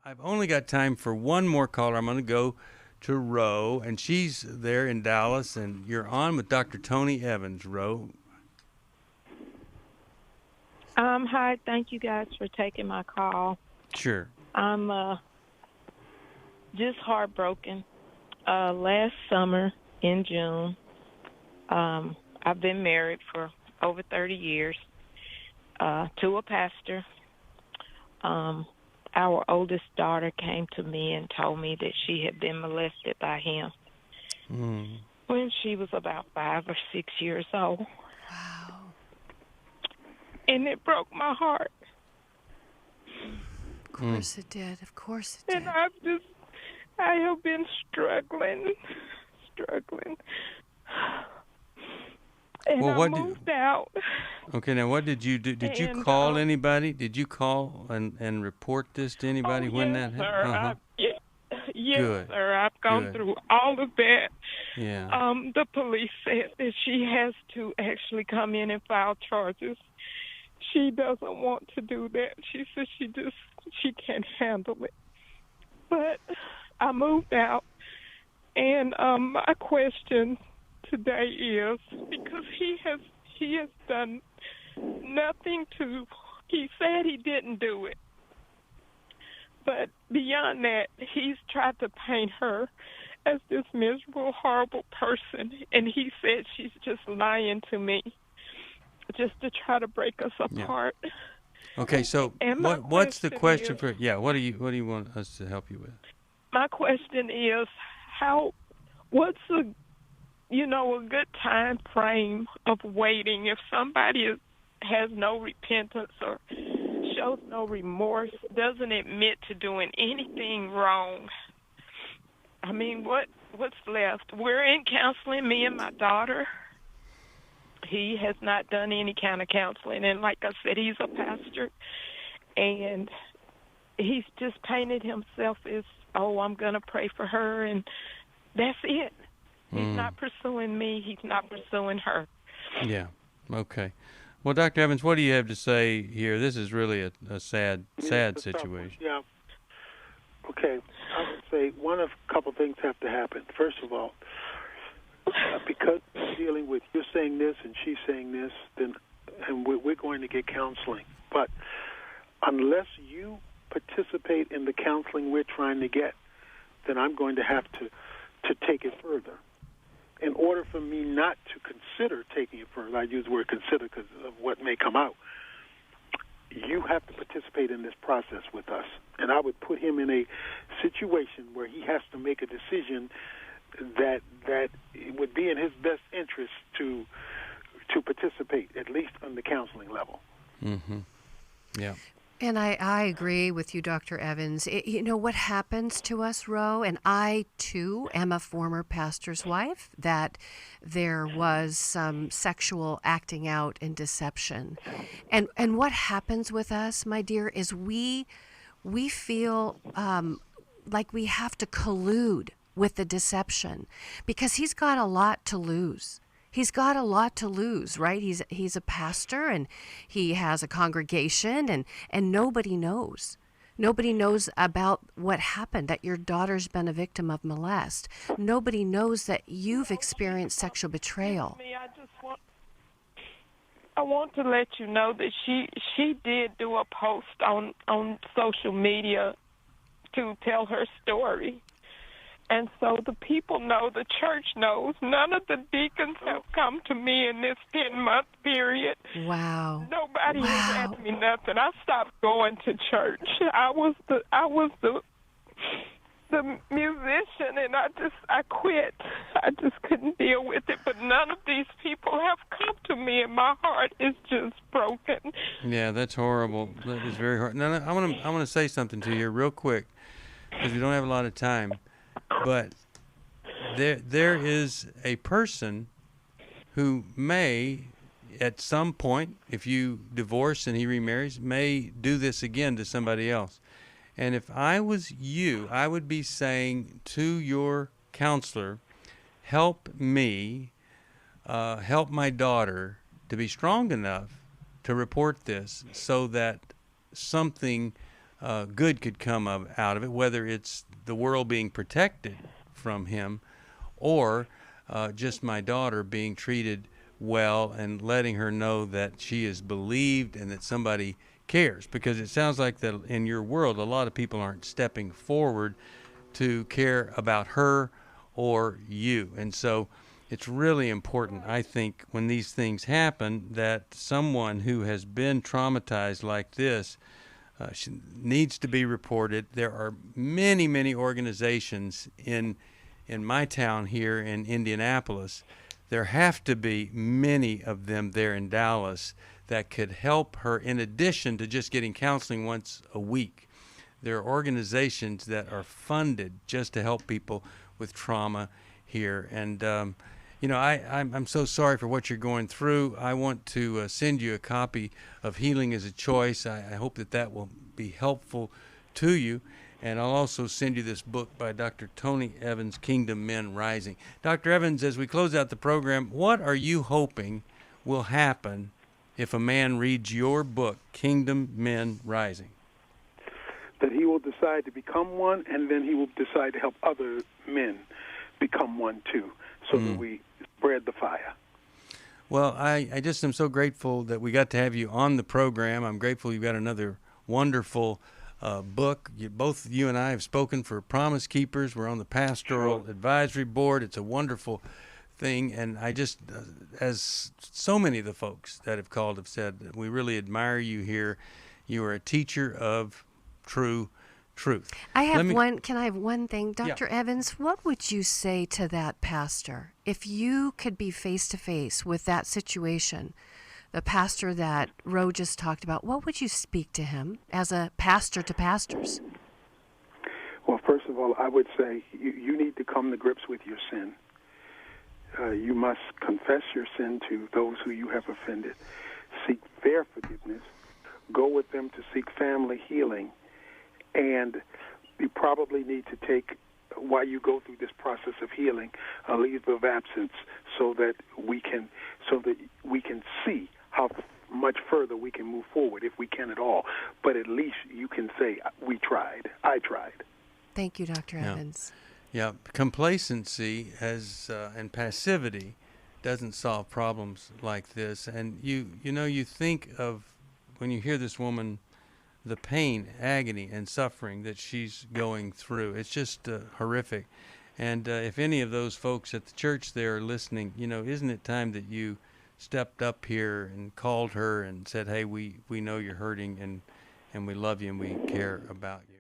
I've only got time for one more caller. I'm going to go to Ro, and she's there in Dallas, and you're on with Dr. Tony Evans. Ro. Hi, thank you guys for taking my call. Sure. I'm just heartbroken. Last summer in June, I've been married for over 30 years to a pastor. Our oldest daughter came to me and told me that she had been molested by him when she was about 5 or 6 years old. Wow. And it broke my heart. Of course it did. Of course it did. And I have been struggling. And Well, I moved out. Okay, now what did you do? Did you And, call anybody? Did you call and report this to anybody when that happened? Yes, Good. sir. I've gone Good. through all of that. Yeah. The police said that she has to actually come in and file charges. She doesn't want to do that. She says she can't handle it. But I moved out, and my question today is, because he has done nothing to. He said he didn't do it, but beyond that, he's tried to paint her as this miserable, horrible person, and he said she's just lying to me, just to try to break us apart. Yeah. Okay, so what's the question for? Yeah, what do you want us to help you with? My question is, what's a good time frame of waiting if somebody has no repentance or shows no remorse, doesn't admit to doing anything wrong? I mean, what's left? We're in counseling, me and my daughter. He has not done any kind of counseling, and like I said, he's a pastor, and he's just painted himself as, I'm going to pray for her, and that's it. He's not pursuing me. He's not pursuing her. Yeah. Okay. Well, Dr. Evans, what do you have to say here? This is really a sad situation. Yeah. Okay. I would say a couple things have to happen. First of all, because we're dealing with you're saying this and she's saying this, and we're going to get counseling. But unless you participate in the counseling we're trying to get, then I'm going to have to take it further. In order for me not to consider taking it further, I use the word consider because of what may come out, you have to participate in this process with us. And I would put him in a situation where he has to make a decision that it would be in his best interest to participate, at least on the counseling level. Mm-hmm. Yeah. And I agree with you, Dr. Evans. What happens to us, Ro, and I, too, am a former pastor's wife, that there was some sexual acting out and deception. And what happens with us, my dear, is we feel like we have to collude with the deception because he's got a lot to lose. He's got a lot to lose, right? He's a pastor and he has a congregation and nobody knows. Nobody knows about what happened, that your daughter's been a victim of molest. Nobody knows that you've experienced sexual betrayal. I want to let you know that she did do a post on social media to tell her story. And so the people know, the church knows. None of the deacons have come to me in this 10-month period. Wow. Nobody has asked me nothing. I stopped going to church. I was the musician, and I quit. I just couldn't deal with it. But none of these people have come to me, and my heart is just broken. Yeah, that's horrible. That is very hard. Now, I want to say something to you real quick because we don't have a lot of time. But there is a person who may, at some point, if you divorce and he remarries, may do this again to somebody else. And if I was you, I would be saying to your counselor, help me, help my daughter to be strong enough to report this so that something good could come out of it, whether it's the world being protected from him or just my daughter being treated well and letting her know that she is believed and that somebody cares. Because it sounds like that in your world, a lot of people aren't stepping forward to care about her or you. And so it's really important, I think, when these things happen, that someone who has been traumatized like this needs to be reported. There are many, many organizations in my town here in Indianapolis. There have to be many of them there in Dallas that could help her in addition to just getting counseling once a week. There are organizations that are funded just to help people with trauma here. And, I'm so sorry for what you're going through. I want to send you a copy of Healing is a Choice. I hope that will be helpful to you. And I'll also send you this book by Dr. Tony Evans, Kingdom Men Rising. Dr. Evans, as we close out the program, what are you hoping will happen if a man reads your book, Kingdom Men Rising? That he will decide to become one, and then he will decide to help other men become one too, so that we spread the fire. Well, I just am so grateful that we got to have you on the program. I'm grateful you've got another wonderful book. Both you and I have spoken for Promise Keepers. We're on the Pastoral Advisory Board. It's a wonderful thing, and I just, as so many of the folks that have called have said, we really admire you here. You are a teacher of true truth. Can I have one thing? Dr. Yeah. Evans, what would you say to that pastor if you could be face to face with that situation? The pastor that Ro just talked about, what would you speak to him as a pastor to pastors? Well, first of all, I would say you need to come to grips with your sin. You must confess your sin to those who you have offended. Seek their forgiveness. Go with them to seek family healing. And you probably need to take, while you go through this process of healing, a leave of absence so that we can see how much further we can move forward, if we can at all. But at least you can say, we tried. I tried. Thank you, Dr. Evans. Yeah, complacency and passivity doesn't solve problems like this. And you think of, when you hear this woman, the pain, agony, and suffering that she's going through. It's just horrific. And if any of those folks at the church there are listening, isn't it time that you stepped up here and called her and said, hey, we know you're hurting, and we love you and we care about you.